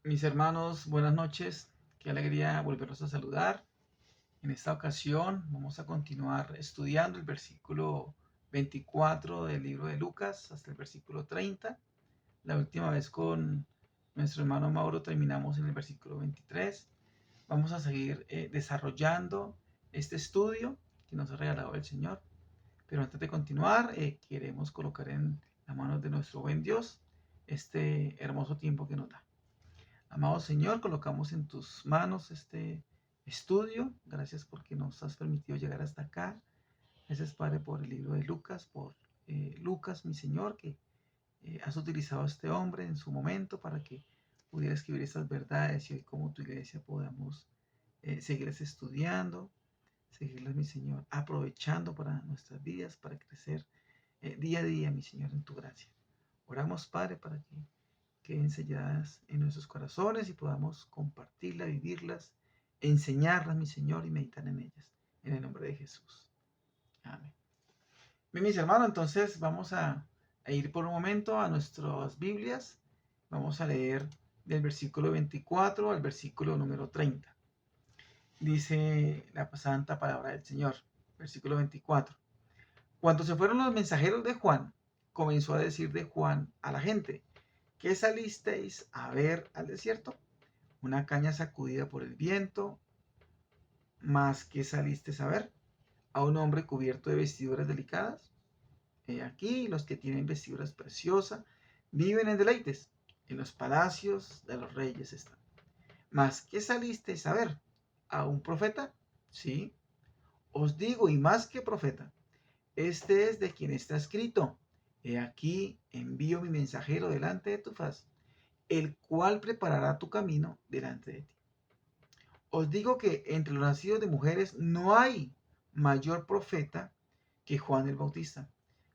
Mis hermanos, buenas noches. Qué alegría volverlos a saludar. En esta ocasión vamos a continuar estudiando el versículo 24 del libro de Lucas hasta el versículo 30. La última vez con nuestro hermano Mauro terminamos en el versículo 23. Vamos a seguir desarrollando este estudio que nos ha regalado el Señor. Pero antes de continuar, queremos colocar en las manos de nuestro buen Dios este hermoso tiempo que nos da. Amado Señor, colocamos en tus manos este estudio. Gracias porque nos has permitido llegar hasta acá. Gracias, Padre, por el libro de Lucas, por Lucas, mi Señor, que has utilizado a este hombre en su momento para que pudiera escribir estas verdades y hoy como tu iglesia podamos seguirlas estudiando, seguirlas, mi Señor, aprovechando para nuestras vidas, para crecer día a día, mi Señor, en tu gracia. Oramos, Padre, para que queden selladas en nuestros corazones y podamos compartirlas, vivirlas, enseñarlas, mi Señor, y meditar en ellas. En el nombre de Jesús. Amén. Bien, mis hermanos, entonces vamos a ir por un momento a nuestras Biblias. Vamos a leer del versículo 24 al versículo número 30. Dice la santa palabra del Señor. Versículo 24. Cuando se fueron los mensajeros de Juan, comenzó a decir de Juan a la gente: ¿qué salisteis a ver al desierto? ¿Una caña sacudida por el viento? ¿Más qué salisteis a ver? ¿A un hombre cubierto de vestiduras delicadas? He aquí los que tienen vestiduras preciosas viven en deleites, en los palacios de los reyes están. ¿Más qué salisteis a ver? ¿A un profeta? Sí, os digo, y más que profeta, este es de quien está escrito: he aquí envío mi mensajero delante de tu faz, el cual preparará tu camino delante de ti. Os digo que entre los nacidos de mujeres no hay mayor profeta que Juan el Bautista,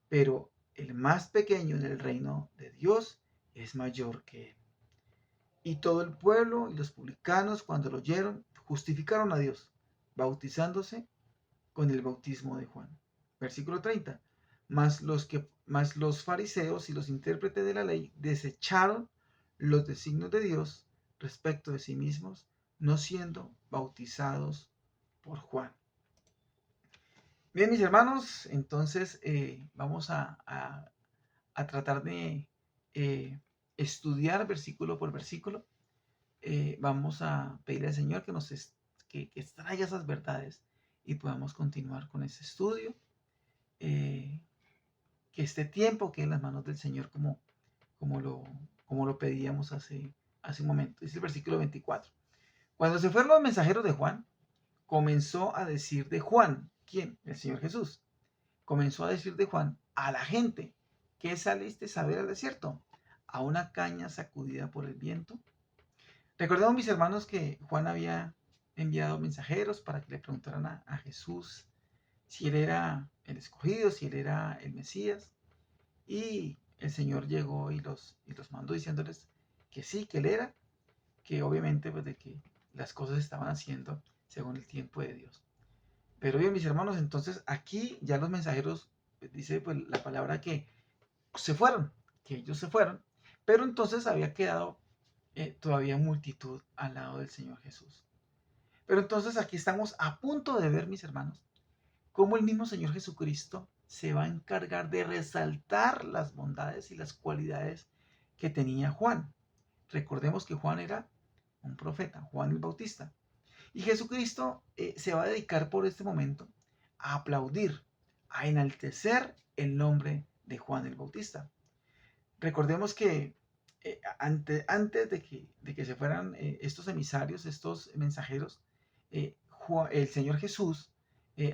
pero el más pequeño en el reino de Dios es mayor que él. Y todo el pueblo y los publicanos, cuando lo oyeron, justificaron a Dios, bautizándose con el bautismo de Juan. Versículo 30. Mas los fariseos y los intérpretes de la ley desecharon los designios de Dios respecto de sí mismos, no siendo bautizados por Juan. Bien, mis hermanos, entonces vamos a tratar de estudiar versículo por versículo. Vamos a pedirle al Señor que extraiga esas verdades y podamos continuar con ese estudio. Que este tiempo quede en las manos del Señor como, lo, como lo pedíamos hace un momento. Dice el versículo 24. Cuando se fueron los mensajeros de Juan, comenzó a decir de Juan, ¿quién? El Señor Jesús. Comenzó a decir de Juan a la gente: ¿qué saliste a ver al desierto? ¿A una caña sacudida por el viento? Recordemos, mis hermanos, que Juan había enviado mensajeros para que le preguntaran a Jesús si él era el escogido, si él era el Mesías. Y el Señor llegó y los mandó diciéndoles que sí, que él era, que obviamente pues de que las cosas estaban haciendo según el tiempo de Dios. Pero bien, mis hermanos, entonces aquí ya los mensajeros, dice pues la palabra que se fueron, que ellos se fueron, pero entonces había quedado todavía multitud al lado del Señor Jesús. Pero entonces aquí estamos a punto de ver, mis hermanos, cómo el mismo Señor Jesucristo se va a encargar de resaltar las bondades y las cualidades que tenía Juan. Recordemos que Juan era un profeta, Juan el Bautista. Y Jesucristo se va a dedicar por este momento a aplaudir, a enaltecer el nombre de Juan el Bautista. Recordemos que antes de que se fueran estos emisarios, estos mensajeros, el Señor Jesús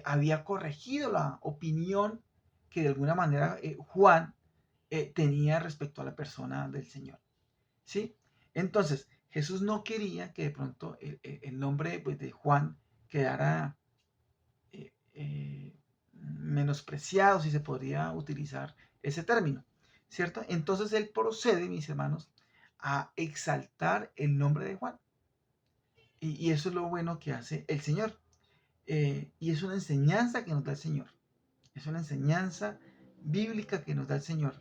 había corregido la opinión que de alguna manera Juan tenía respecto a la persona del Señor. ¿Sí? Entonces, Jesús no quería que de pronto el nombre pues, de Juan quedara menospreciado, si se podría utilizar ese término, ¿cierto? Entonces él procede, mis hermanos, a exaltar el nombre de Juan. Y eso es lo bueno que hace el Señor. Y es una enseñanza que nos da el Señor. Es una enseñanza bíblica que nos da el Señor.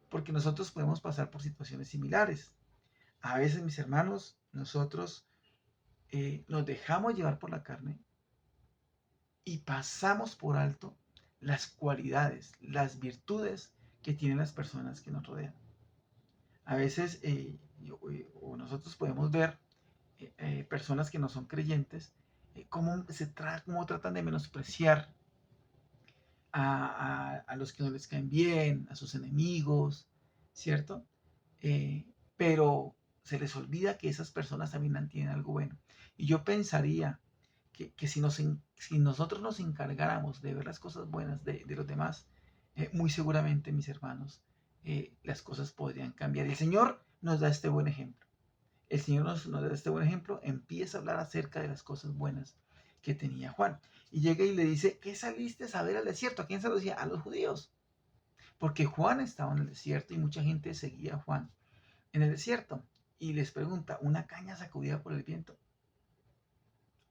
Porque nosotros podemos pasar por situaciones similares. A veces, mis hermanos, nosotros nos dejamos llevar por la carne y pasamos por alto las cualidades, las virtudes que tienen las personas que nos rodean. A veces o nosotros podemos ver personas que no son creyentes, cómo tratan de menospreciar a los que no les caen bien, a sus enemigos, ¿cierto? Pero se les olvida que esas personas también tienen algo bueno. Y yo pensaría que si nosotros nos encargáramos de ver las cosas buenas de los demás, muy seguramente, mis hermanos, las cosas podrían cambiar. El Señor nos da este buen ejemplo. El Señor nos da este buen ejemplo, empieza a hablar acerca de las cosas buenas que tenía Juan. Y llega y le dice, ¿qué saliste a ver al desierto? ¿A quién se lo decía? A los judíos. Porque Juan estaba en el desierto y mucha gente seguía a Juan en el desierto. Y les pregunta, ¿una caña sacudida por el viento?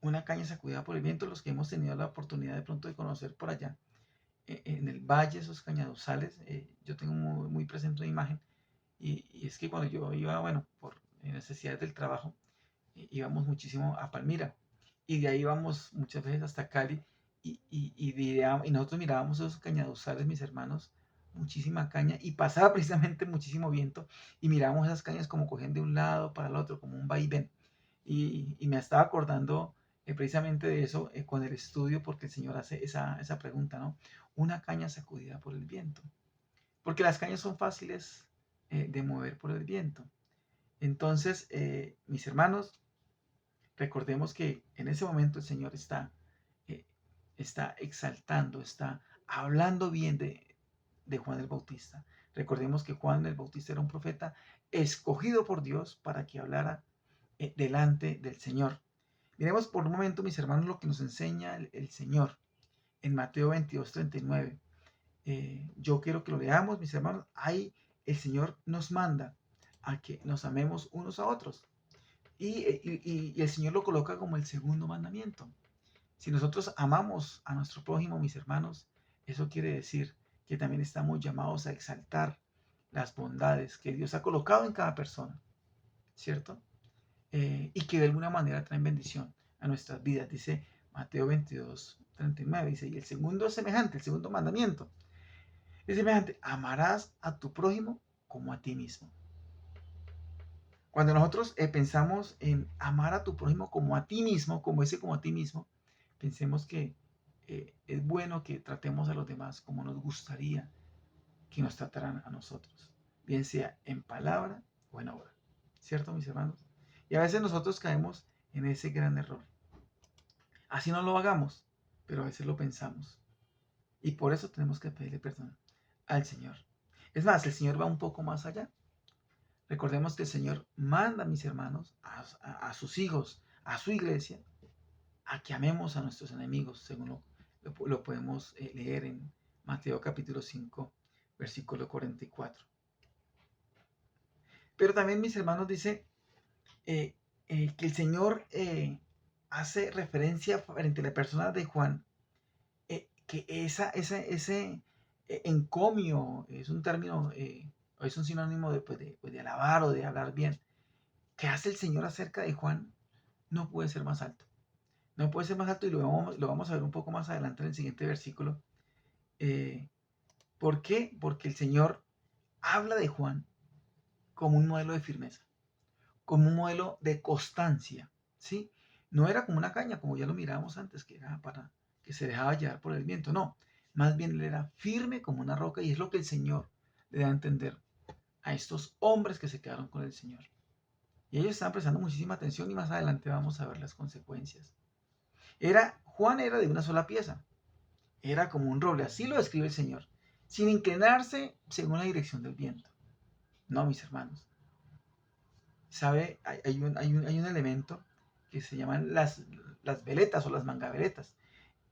Una caña sacudida por el viento, los que hemos tenido la oportunidad de pronto de conocer por allá, en el valle, esos cañaduzales, yo tengo muy presente una imagen, y es que cuando yo iba, bueno, por necesidades del trabajo, íbamos muchísimo a Palmira, y de ahí íbamos muchas veces hasta Cali, y nosotros mirábamos esos cañaduzales, mis hermanos, muchísima caña, y pasaba precisamente muchísimo viento, y mirábamos esas cañas como cogen de un lado para el otro, como un vaivén, y me estaba acordando precisamente de eso con el estudio, porque el Señor hace esa pregunta, ¿no? Una caña sacudida por el viento, porque las cañas son fáciles de mover por el viento. Entonces, mis hermanos, recordemos que en ese momento el Señor eh, está exaltando, está hablando bien de Juan el Bautista. Recordemos que Juan el Bautista era un profeta escogido por Dios para que hablara delante del Señor. Miremos por un momento, mis hermanos, lo que nos enseña el Señor en Mateo 22:39. Yo quiero que lo leamos, mis hermanos. Ahí el Señor nos manda a que nos amemos unos a otros. Y el Señor lo coloca como el segundo mandamiento. Si nosotros amamos a nuestro prójimo, mis hermanos, eso quiere decir que también estamos llamados a exaltar las bondades que Dios ha colocado en cada persona, ¿cierto? Y que de alguna manera traen bendición a nuestras vidas. Dice Mateo 22:39, dice, y el segundo es semejante, el segundo mandamiento es semejante, amarás a tu prójimo como a ti mismo. Cuando nosotros pensamos en amar a tu prójimo como a ti mismo, como a ti mismo, pensemos que es bueno que tratemos a los demás como nos gustaría que nos trataran a nosotros, bien sea en palabra o en obra. ¿Cierto, mis hermanos? Y a veces nosotros caemos en ese gran error. Así no lo hagamos, pero a veces lo pensamos. Y por eso tenemos que pedirle perdón al Señor. Es más, el Señor va un poco más allá. Recordemos que el Señor manda, mis hermanos, a sus hijos, a su iglesia, a que amemos a nuestros enemigos, según lo podemos leer en Mateo capítulo 5, versículo 44. Pero también, mis hermanos, dice eh, que el Señor hace referencia frente a la persona de Juan, que ese encomio es un término, es un sinónimo de alabar o de hablar bien, que hace el Señor acerca de Juan, no puede ser más alto. No puede ser más alto y lo vamos a ver un poco más adelante en el siguiente versículo. ¿Por qué? Porque el Señor habla de Juan como un modelo de firmeza, como un modelo de constancia, ¿sí? No era como una caña, como ya lo mirábamos antes, que era para que se dejaba llevar por el viento, no. Más bien él era firme como una roca y es lo que el Señor le da a entender a estos hombres que se quedaron con el Señor. Y ellos estaban prestando muchísima atención y más adelante vamos a ver las consecuencias. Juan era de una sola pieza, era como un roble, así lo describe el Señor, sin inclinarse según la dirección del viento. No, mis hermanos. ¿Sabe? Hay un elemento que se llaman las veletas o las mangaveletas.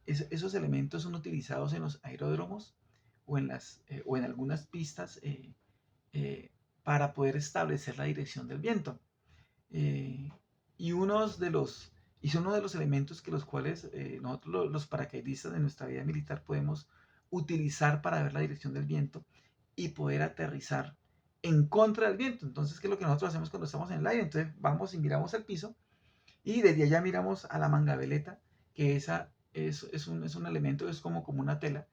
Esos elementos son utilizados en los aeródromos o en algunas pistas eh, para poder establecer la dirección del viento. Eh, y, y son uno de los elementos que los cuales nosotros los paracaidistas de nuestra vida militar podemos utilizar para ver la dirección del viento y poder aterrizar en contra del viento. Entonces, ¿qué es lo que nosotros hacemos cuando estamos en el aire? Entonces vamos y miramos al piso y desde allá miramos a la mangaveleta, que esa es un elemento, es como una tela,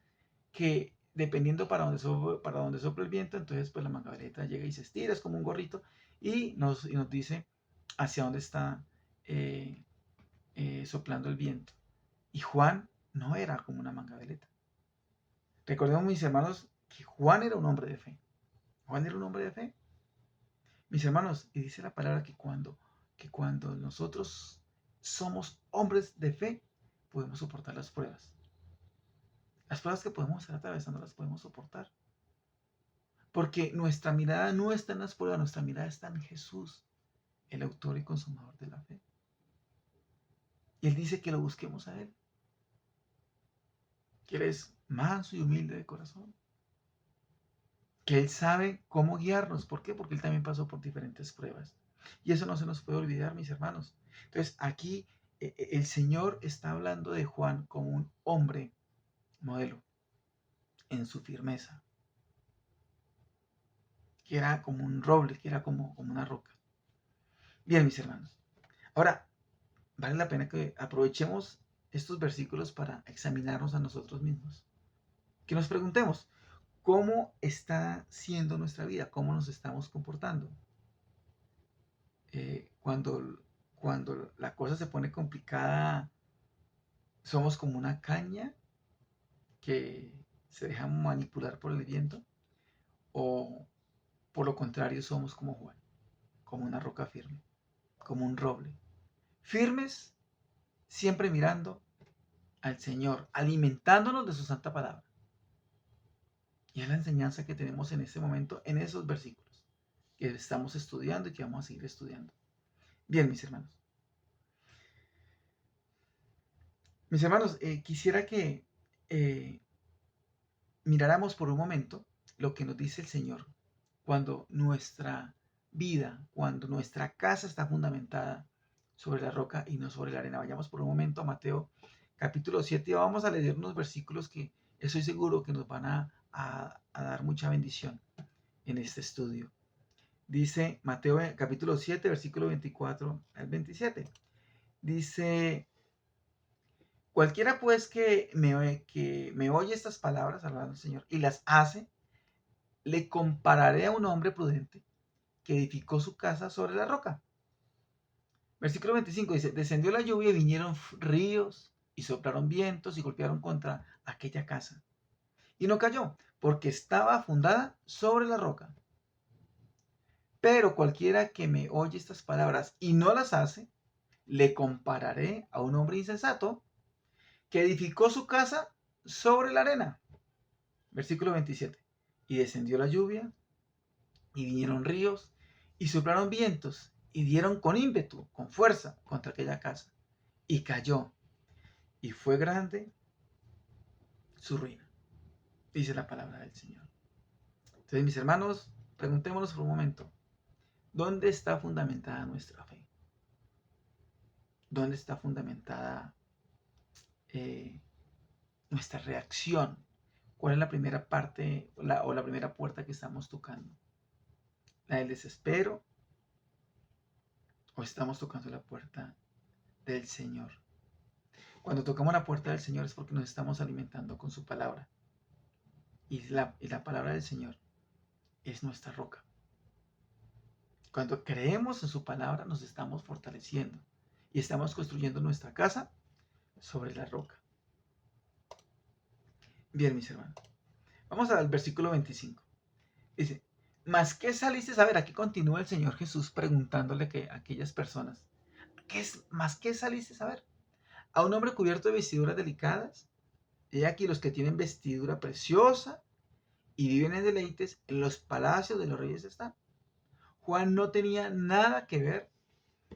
que dependiendo para donde sopla el viento, entonces pues la mangaveleta llega y se estira, es como un gorrito, y nos dice hacia dónde está eh, soplando el viento. Y Juan no era como una mangaveleta. Recordemos, mis hermanos, que Juan era un hombre de fe. Juan era un hombre de fe. Mis hermanos, y dice la palabra que cuando nosotros somos hombres de fe, podemos soportar las pruebas. Las pruebas que podemos estar atravesando las podemos soportar. Porque nuestra mirada no está en las pruebas, nuestra mirada está en Jesús, el autor y consumador de la fe. Y Él dice que lo busquemos a Él. Que Él es manso y humilde de corazón. Que Él sabe cómo guiarnos. ¿Por qué? Porque Él también pasó por diferentes pruebas. Y eso no se nos puede olvidar, mis hermanos. Entonces, aquí el Señor está hablando de Juan como un hombre modelo en su firmeza, que era como un roble, que era como una roca. Bien, mis hermanos. Ahora, vale la pena que aprovechemos estos versículos para examinarnos a nosotros mismos. Que nos preguntemos, ¿cómo está siendo nuestra vida? ¿Cómo nos estamos comportando? Cuando la cosa se pone complicada, somos como una caña que se deja manipular por el viento, o por lo contrario somos como Juan, como una roca firme, como un roble, firmes, siempre mirando al Señor, alimentándonos de su santa palabra. Y es la enseñanza que tenemos en este momento, en esos versículos que estamos estudiando y que vamos a seguir estudiando. Bien, mis hermanos. Mis hermanos, quisiera que miráramos por un momento lo que nos dice el Señor cuando nuestra vida, cuando nuestra casa está fundamentada sobre la roca y no sobre la arena. Vayamos por un momento a Mateo capítulo 7 y vamos a leer unos versículos que estoy seguro que nos van a dar mucha bendición en este estudio. Dice Mateo capítulo 7, versículo 24 al 27. Dice: cualquiera pues que me oye estas palabras, hablando el Señor, y las hace, le compararé a un hombre prudente que edificó su casa sobre la roca. Versículo 25 dice: descendió la lluvia y vinieron ríos y soplaron vientos y golpearon contra aquella casa. Y no cayó, porque estaba fundada sobre la roca. Pero cualquiera que me oye estas palabras y no las hace, le compararé a un hombre insensato que edificó su casa sobre la arena. Versículo 27. Y descendió la lluvia, y vinieron ríos, y soplaron vientos, y dieron con ímpetu, con fuerza, contra aquella casa. Y cayó, y fue grande su ruina. Dice la palabra del Señor. Entonces, mis hermanos, preguntémonos por un momento, ¿dónde está fundamentada nuestra fe? ¿Dónde está fundamentada nuestra reacción? ¿Cuál es la primera parte o la primera puerta que estamos tocando? ¿La del desespero? ¿O estamos tocando la puerta del Señor? Cuando tocamos la puerta del Señor es porque nos estamos alimentando con su palabra. Y la palabra del Señor es nuestra roca. Cuando creemos en su palabra nos estamos fortaleciendo y estamos construyendo nuestra casa sobre la roca. Bien, mis hermanos. Vamos al versículo 25. Dice: ¿mas qué saliste a ver? Aquí continúa el Señor Jesús preguntándole a aquellas personas: ¿más qué saliste a ver? ¿A un hombre cubierto de vestiduras delicadas? He aquí los que tienen vestidura preciosa y viven en deleites, en los palacios de los reyes están. Juan no tenía nada que ver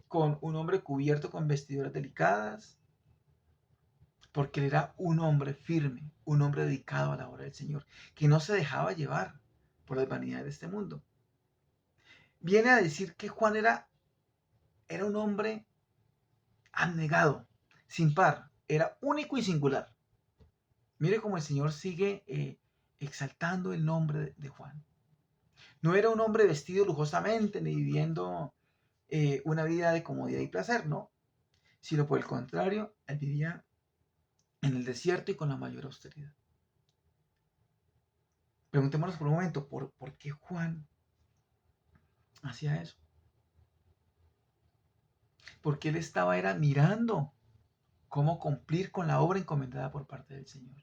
con un hombre cubierto con vestiduras delicadas, porque él era un hombre firme, un hombre dedicado a la obra del Señor, que no se dejaba llevar por las vanidades de este mundo. Viene a decir que Juan era un hombre abnegado, sin par, era único y singular. Mire cómo el Señor sigue exaltando el nombre de Juan. No era un hombre vestido lujosamente ni viviendo una vida de comodidad y placer, no, sino por el contrario, él vivía en el desierto y con la mayor austeridad. Preguntémonos por un momento, ¿por qué Juan hacía eso? Porque él era mirando cómo cumplir con la obra encomendada por parte del Señor.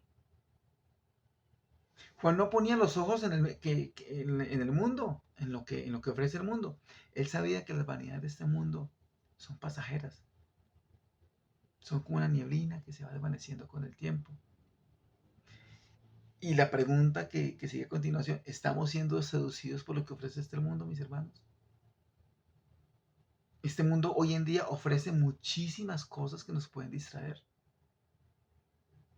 Juan no ponía los ojos en el mundo, en lo que ofrece el mundo. Él sabía que las vanidades de este mundo son pasajeras. Son como una nieblina que se va desvaneciendo con el tiempo. Y la pregunta que sigue a continuación, ¿estamos siendo seducidos por lo que ofrece este mundo, mis hermanos? Este mundo hoy en día ofrece muchísimas cosas que nos pueden distraer.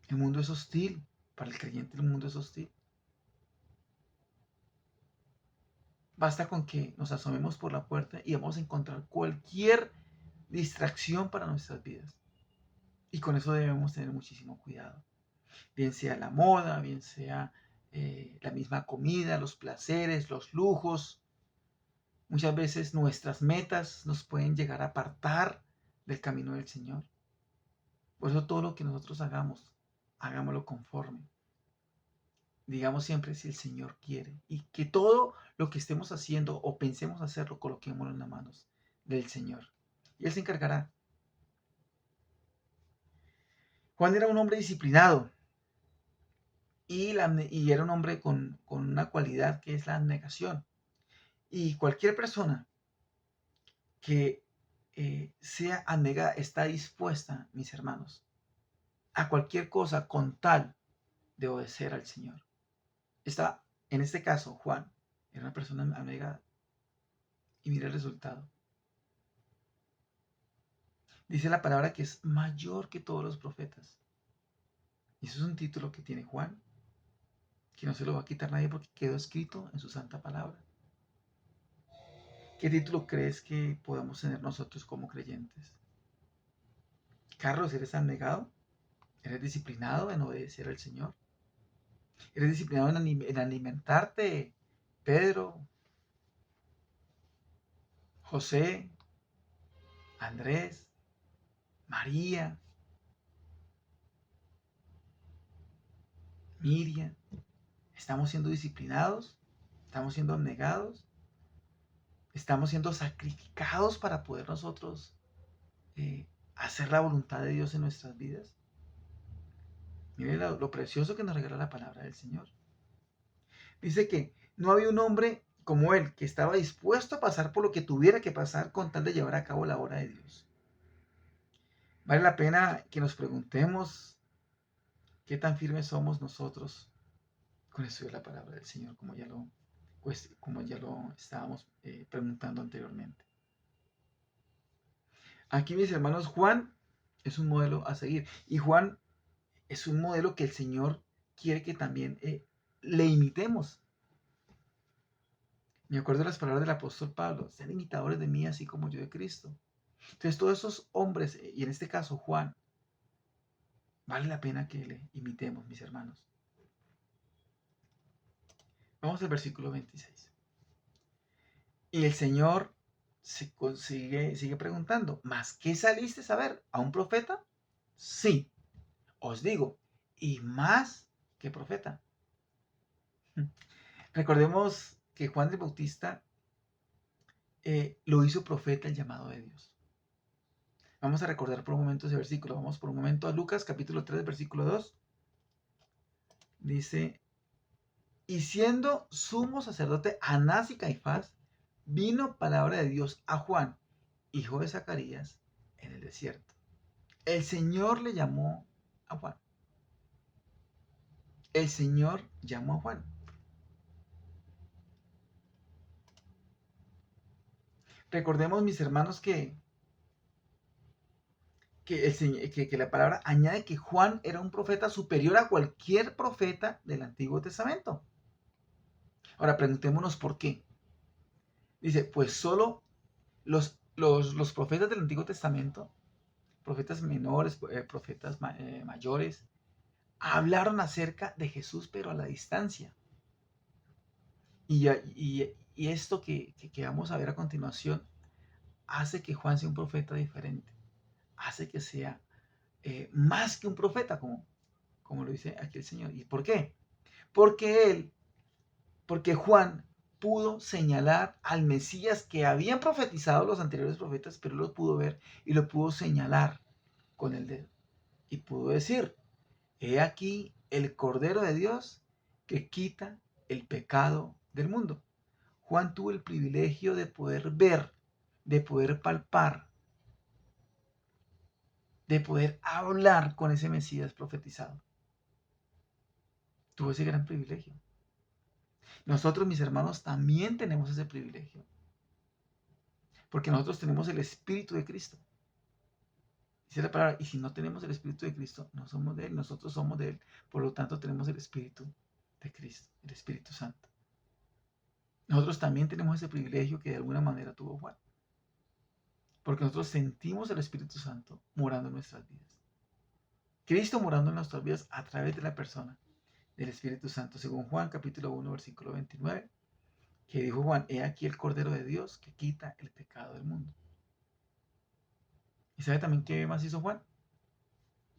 El mundo es hostil. Para el creyente el mundo es hostil. Basta con que nos asomemos por la puerta y vamos a encontrar cualquier distracción para nuestras vidas. Y con eso debemos tener muchísimo cuidado. Bien sea la moda, bien sea la misma comida, los placeres, los lujos. Muchas veces nuestras metas nos pueden llegar a apartar del camino del Señor. Por eso todo lo que nosotros hagamos, hagámoslo conforme. Digamos siempre si el Señor quiere. Y que todo lo que estemos haciendo o pensemos hacerlo, coloquémoslo en las manos del Señor. Y Él se encargará. Juan era un hombre disciplinado y era un hombre con una cualidad que es la abnegación. Y cualquier persona que sea abnegada está dispuesta, mis hermanos, a cualquier cosa con tal de obedecer al Señor. En este caso, Juan era una persona abnegada. Y mira el resultado. Dice la palabra que es mayor que todos los profetas. Y eso es un título que tiene Juan, que no se lo va a quitar nadie porque quedó escrito en su santa palabra. ¿Qué título crees que podemos tener nosotros como creyentes? Carlos, ¿eres abnegado? ¿Eres disciplinado en obedecer al Señor? ¿Eres disciplinado en alimentarte? Pedro, José, Andrés, María, Miriam. ¿Estamos siendo disciplinados? ¿Estamos siendo abnegados? ¿Estamos siendo sacrificados para poder nosotros hacer la voluntad de Dios en nuestras vidas? Miren lo precioso que nos regala la palabra del Señor. Dice que no había un hombre como él que estaba dispuesto a pasar por lo que tuviera que pasar con tal de llevar a cabo la obra de Dios. Vale la pena que nos preguntemos qué tan firmes somos nosotros con esto de la palabra del Señor, como ya lo estábamos preguntando anteriormente. Aquí, mis hermanos, Juan es un modelo a seguir. Y Juan es un modelo que el Señor quiere que también le imitemos. Me acuerdo de las palabras del apóstol Pablo: sean imitadores de mí así como yo de Cristo. Entonces todos esos hombres, y en este caso Juan, vale la pena que le imitemos, mis hermanos. Vamos al versículo 26. Y el Señor sigue preguntando: ¿mas qué saliste a ver? ¿A un profeta? Sí, os digo, y más que profeta. Recordemos que Juan el Bautista lo hizo profeta el llamado de Dios. Vamos a recordar por un momento ese versículo. Vamos por un momento a Lucas capítulo 3, versículo 2. Dice: y siendo sumo sacerdote Anás y Caifás, vino palabra de Dios a Juan, hijo de Zacarías, en el desierto. El Señor le llamó a Juan. El Señor llamó a Juan. Recordemos, mis hermanos, que la palabra añade que Juan era un profeta superior a cualquier profeta del Antiguo Testamento. Ahora preguntémonos por qué. Dice, pues solo los profetas del Antiguo Testamento, profetas menores, profetas mayores, hablaron acerca de Jesús, pero a la distancia. Y Y esto que vamos a ver a continuación hace que Juan sea un profeta diferente, hace que sea más que un profeta, como lo dice aquí el Señor. ¿Y por qué? Porque porque Juan pudo señalar al Mesías que habían profetizado los anteriores profetas, pero lo pudo ver y lo pudo señalar con el dedo. Y pudo decir, he aquí el Cordero de Dios que quita el pecado del mundo. Juan tuvo el privilegio de poder ver, de poder palpar, de poder hablar con ese Mesías profetizado. Tuvo ese gran privilegio. Nosotros, mis hermanos, también tenemos ese privilegio. Porque nosotros tenemos el Espíritu de Cristo. Dice la palabra, y si no tenemos el Espíritu de Cristo, no somos de Él, nosotros somos de Él. Por lo tanto, tenemos el Espíritu de Cristo, el Espíritu Santo. Nosotros también tenemos ese privilegio que de alguna manera tuvo Juan. Porque nosotros sentimos el Espíritu Santo morando en nuestras vidas. Cristo morando en nuestras vidas a través de la persona del Espíritu Santo, según Juan capítulo 1, versículo 29, que dijo Juan, he aquí el Cordero de Dios que quita el pecado del mundo. ¿Y sabe también qué más hizo Juan?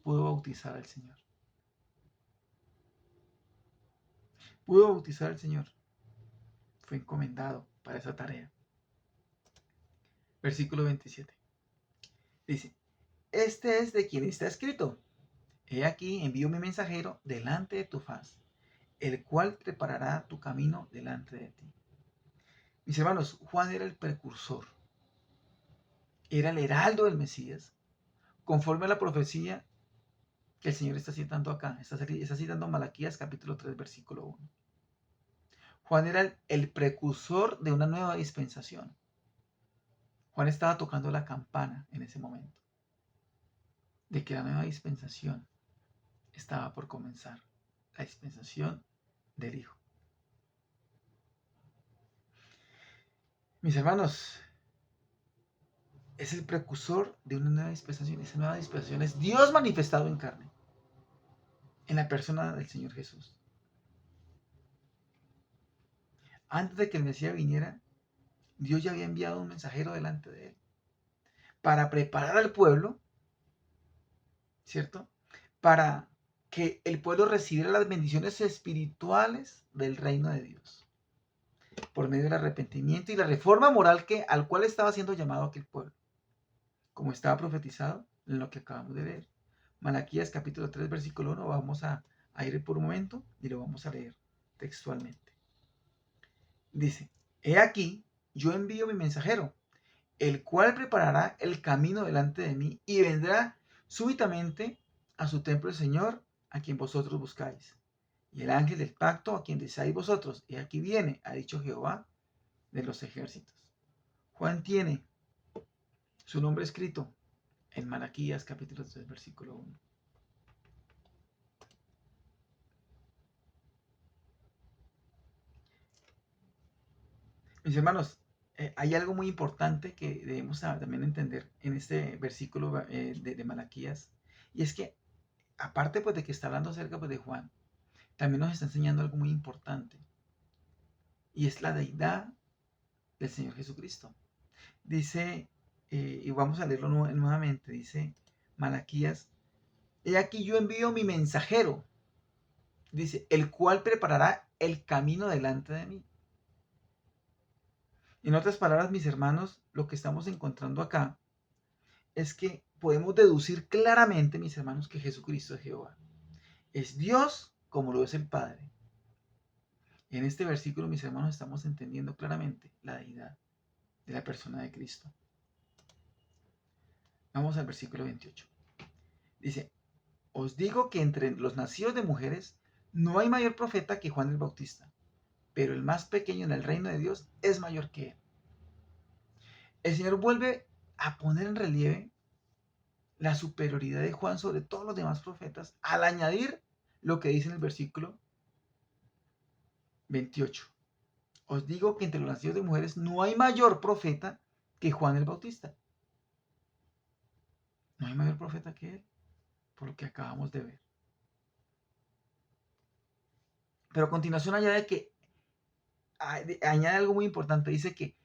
Pudo bautizar al Señor. Pudo bautizar al Señor. Fue encomendado para esa tarea. Versículo 27. Dice, este es de quien está escrito. He aquí envío mi mensajero delante de tu faz, el cual preparará tu camino delante de ti. Mis hermanos, Juan era el precursor. Era el heraldo del Mesías, conforme a la profecía que el Señor está citando acá. Está citando Malaquías capítulo 3, versículo 1. Juan era el precursor de una nueva dispensación. Juan estaba tocando la campana en ese momento, de que la nueva dispensación estaba por comenzar, la dispensación del Hijo. Mis hermanos, es el precursor de una nueva dispensación. Esa nueva dispensación es Dios manifestado en carne, en la persona del Señor Jesús. Antes de que el Mesías viniera, Dios ya había enviado un mensajero delante de él para preparar al pueblo, ¿cierto? Para que el pueblo recibiera las bendiciones espirituales del reino de Dios por medio del arrepentimiento y la reforma moral al cual estaba siendo llamado aquel pueblo, como estaba profetizado en lo que acabamos de leer. Malaquías capítulo 3, versículo 1, vamos a ir por un momento y lo vamos a leer textualmente. Dice, he aquí, yo envío mi mensajero, el cual preparará el camino delante de mí y vendrá súbitamente a su templo el Señor, a quien vosotros buscáis. Y el ángel del pacto, a quien deseáis vosotros, y aquí viene, ha dicho Jehová de los ejércitos. Juan tiene su nombre escrito en Malaquías capítulo 3, versículo 1. Mis hermanos, hay algo muy importante que debemos también entender en este versículo de Malaquías, y es que, aparte pues, de que está hablando acerca pues, de Juan, también nos está enseñando algo muy importante, y es la deidad del Señor Jesucristo. Dice, y vamos a leerlo nuevamente, dice Malaquías, he aquí yo envío mi mensajero, dice, el cual preparará el camino delante de mí. En otras palabras, mis hermanos, lo que estamos encontrando acá es que podemos deducir claramente, mis hermanos, que Jesucristo es Jehová. Es Dios como lo es el Padre. En este versículo, mis hermanos, estamos entendiendo claramente la deidad de la persona de Cristo. Vamos al versículo 28. Dice, os digo que entre los nacidos de mujeres no hay mayor profeta que Juan el Bautista, pero el más pequeño en el reino de Dios es mayor que él. El Señor vuelve a poner en relieve la superioridad de Juan sobre todos los demás profetas al añadir lo que dice en el versículo 28. Os digo que entre los nacidos de mujeres no hay mayor profeta que Juan el Bautista. No hay mayor profeta que él, por lo que acabamos de ver. Pero a continuación añade que añade algo muy importante. Dice que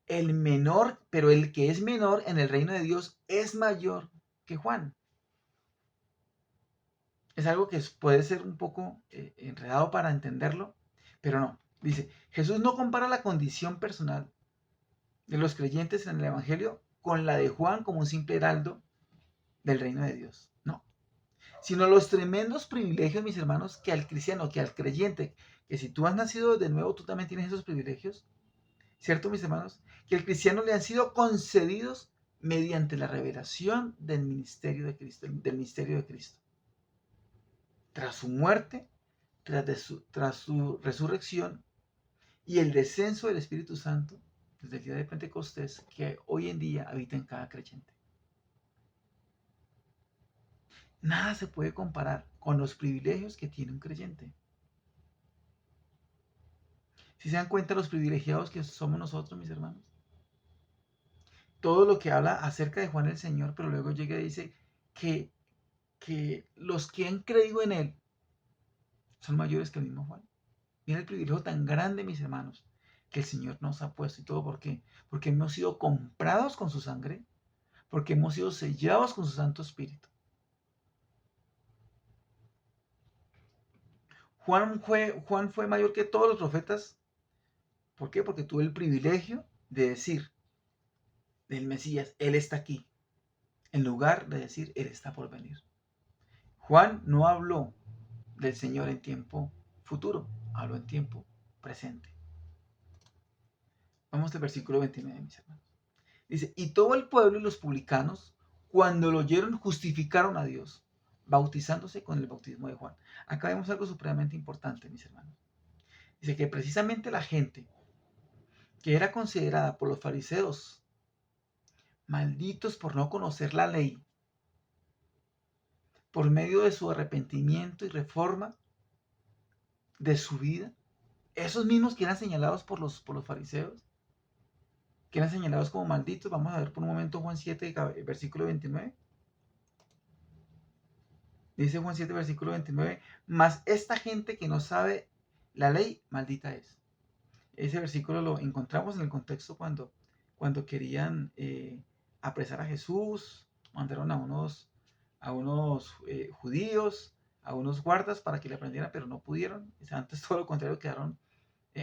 el menor, pero el que es menor en el reino de Dios es mayor que Juan. Es algo que puede ser un poco enredado para entenderlo, pero no. Dice, Jesús no compara la condición personal de los creyentes en el Evangelio con la de Juan como un simple heraldo del reino de Dios. No, sino los tremendos privilegios, mis hermanos, que al cristiano, que al creyente, que si tú has nacido de nuevo, tú también tienes esos privilegios, ¿cierto, mis hermanos? Que al cristiano le han sido concedidos mediante la revelación del ministerio de Cristo, del misterio de Cristo. Tras su muerte, tras su resurrección y el descenso del Espíritu Santo, desde el día de Pentecostés, que hoy en día habita en cada creyente. Nada se puede comparar con los privilegios que tiene un creyente. Si se dan cuenta los privilegiados que somos nosotros, mis hermanos. Todo lo que habla acerca de Juan el Señor, pero luego llega y dice que los que han creído en Él son mayores que el mismo Juan. Mira el privilegio tan grande, mis hermanos, que el Señor nos ha puesto. ¿Y todo por qué? Porque hemos sido comprados con su sangre, porque hemos sido sellados con su Santo Espíritu. Juan fue mayor que todos los profetas. ¿Por qué? Porque tuvo el privilegio de decir del Mesías, Él está aquí, en lugar de decir, Él está por venir. Juan no habló del Señor en tiempo futuro, habló en tiempo presente. Vamos al versículo 29, mis hermanos. Dice, y todo el pueblo y los publicanos, cuando lo oyeron, justificaron a Dios, bautizándose con el bautismo de Juan. Acá vemos algo supremamente importante, mis hermanos. Dice que precisamente la gente que era considerada por los fariseos malditos por no conocer la ley, por medio de su arrepentimiento y reforma de su vida, esos mismos que eran señalados por los fariseos, que eran señalados como malditos. Vamos a ver por un momento Juan 7, versículo 29. Dice Juan 7, versículo 29, mas esta gente que no sabe la ley, maldita es. Ese versículo lo encontramos en el contexto cuando querían apresar a Jesús, mandaron a unos judíos, a unos guardas para que le aprendieran, pero no pudieron. Antes todo lo contrario, quedaron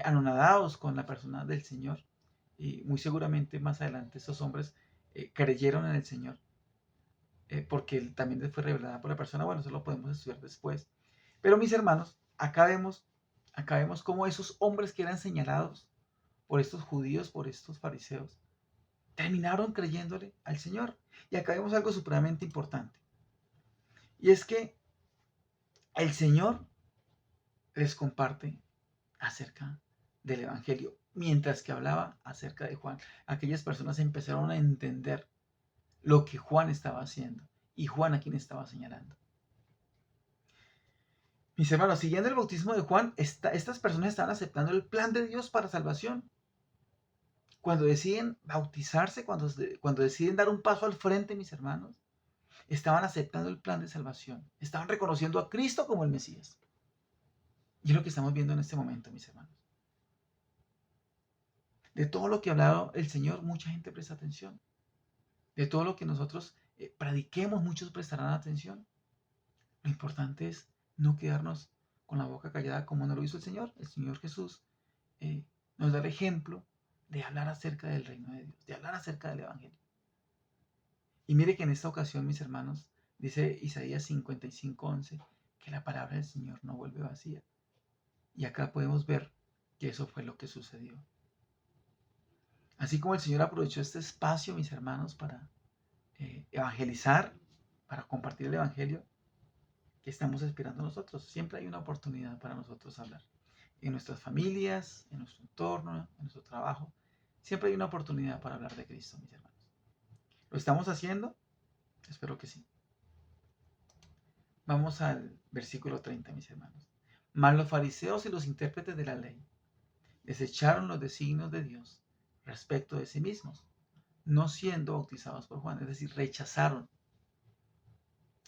anonadados con la persona del Señor. Y muy seguramente más adelante estos hombres creyeron en el Señor, porque él también les fue revelada por la persona. Bueno, eso lo podemos estudiar después. Pero mis hermanos, acá vemos cómo esos hombres que eran señalados por estos judíos, por estos fariseos, terminaron creyéndole al Señor. Y acá vemos algo supremamente importante. Y es que el Señor les comparte acerca del Evangelio, mientras que hablaba acerca de Juan. Aquellas personas empezaron a entender lo que Juan estaba haciendo y Juan a quien estaba señalando. Mis hermanos, siguiendo el bautismo de Juan, estas personas estaban aceptando el plan de Dios para salvación. Cuando deciden bautizarse, cuando deciden dar un paso al frente, mis hermanos, estaban aceptando el plan de salvación. Estaban reconociendo a Cristo como el Mesías. Y es lo que estamos viendo en este momento, mis hermanos. De todo lo que ha hablado el Señor, mucha gente presta atención. De todo lo que nosotros prediquemos, muchos prestarán atención. Lo importante es no quedarnos con la boca callada como no lo hizo el Señor. El Señor Jesús nos da el ejemplo de hablar acerca del reino de Dios, de hablar acerca del Evangelio. Y mire que en esta ocasión, mis hermanos, dice Isaías 55:11, que la palabra del Señor no vuelve vacía. Y acá podemos ver que eso fue lo que sucedió. Así como el Señor aprovechó este espacio, mis hermanos, para evangelizar, para compartir el Evangelio, que estamos esperando nosotros. Siempre hay una oportunidad para nosotros hablar. En nuestras familias, en nuestro entorno, en nuestro trabajo, siempre hay una oportunidad para hablar de Cristo, mis hermanos. ¿Lo estamos haciendo? Espero que sí. Vamos al versículo 30, mis hermanos. Mas los fariseos y los intérpretes de la ley desecharon los designios de Dios respecto de sí mismos, no siendo bautizados por Juan, es decir, rechazaron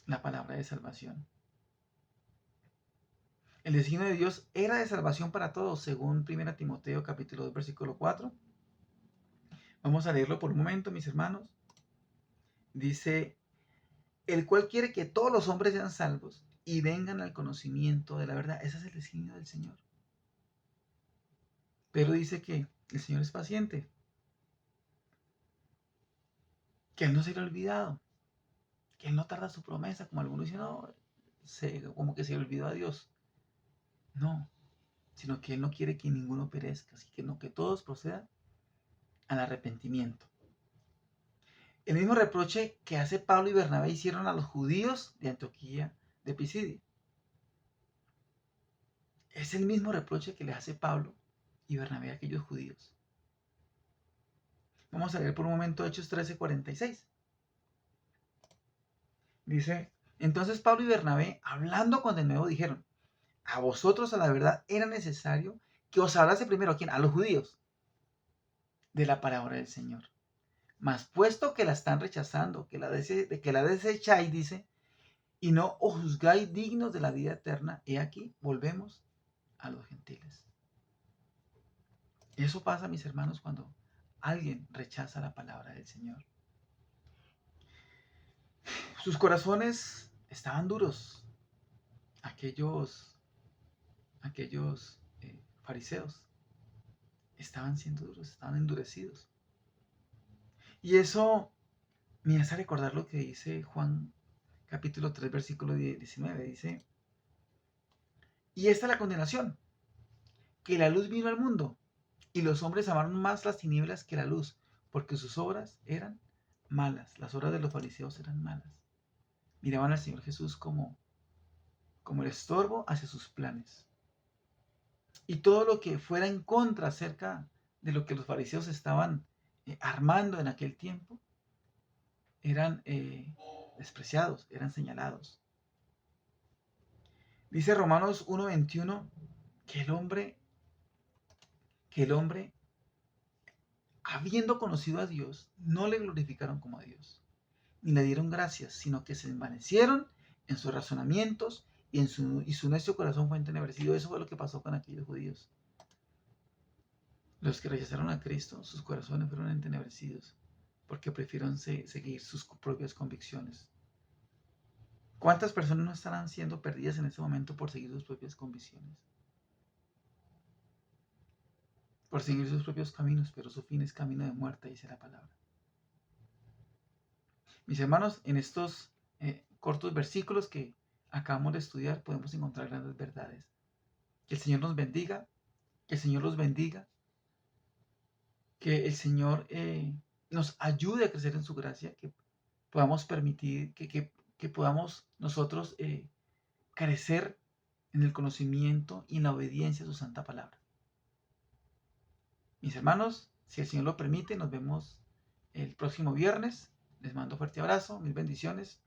la palabra de salvación. El designio de Dios era de salvación para todos, según 1 Timoteo capítulo 2, versículo 4. Vamos a leerlo por un momento, mis hermanos. Dice, el cual quiere que todos los hombres sean salvos y vengan al conocimiento de la verdad. Ese es el designio del Señor. Pero dice que el Señor es paciente, que Él no será olvidado, que Él no tarda su promesa, como algunos dicen, no, como que se olvidó a Dios. No, sino que Él no quiere que ninguno perezca, así que no, que todos procedan al arrepentimiento. El mismo reproche que hace Pablo y Bernabé hicieron a los judíos de Antioquía de Pisidia. Es el mismo reproche que le hace Pablo y Bernabé a aquellos judíos. Vamos a leer por un momento Hechos 13:46. Dice, entonces Pablo y Bernabé, hablando con de nuevo, dijeron, a vosotros a la verdad era necesario que os hablase primero, ¿a quién? A los judíos, de la palabra del Señor. Mas puesto que la están rechazando, que la desecháis, dice, y no os juzgáis dignos de la vida eterna, he aquí, volvemos a los gentiles. Eso pasa, mis hermanos, cuando alguien rechaza la palabra del Señor. Sus corazones estaban duros. Aquellos fariseos estaban siendo duros, estaban endurecidos. Y eso me hace recordar lo que dice Juan capítulo 3, versículo 19. Dice, y esta es la condenación, que la luz vino al mundo, y los hombres amaron más las tinieblas que la luz, porque sus obras eran malas. Las obras de los fariseos eran malas. Miraban al Señor Jesús como el estorbo hacia sus planes. Y todo lo que fuera en contra acerca de lo que los fariseos estaban armando en aquel tiempo, eran despreciados, eran señalados. Dice Romanos 1:21 que el hombre, habiendo conocido a Dios, no le glorificaron como a Dios, ni le dieron gracias, sino que se envanecieron en sus razonamientos y su necio corazón fue entenebrecido. Eso fue lo que pasó con aquellos judíos. Los que rechazaron a Cristo, sus corazones fueron entenebrecidos porque prefirieron seguir sus propias convicciones. ¿Cuántas personas no estarán siendo perdidas en este momento por seguir sus propias convicciones? Por seguir sus propios caminos, pero su fin es camino de muerte, dice la palabra. Mis hermanos, en estos cortos versículos que acabamos de estudiar podemos encontrar grandes verdades. Que el Señor nos bendiga, que el Señor los bendiga, que el Señor nos ayude a crecer en su gracia, que podamos permitir, que podamos nosotros crecer en el conocimiento y en la obediencia a su santa palabra. Mis hermanos, si el Señor lo permite, nos vemos el próximo viernes. Les mando un fuerte abrazo, mil bendiciones.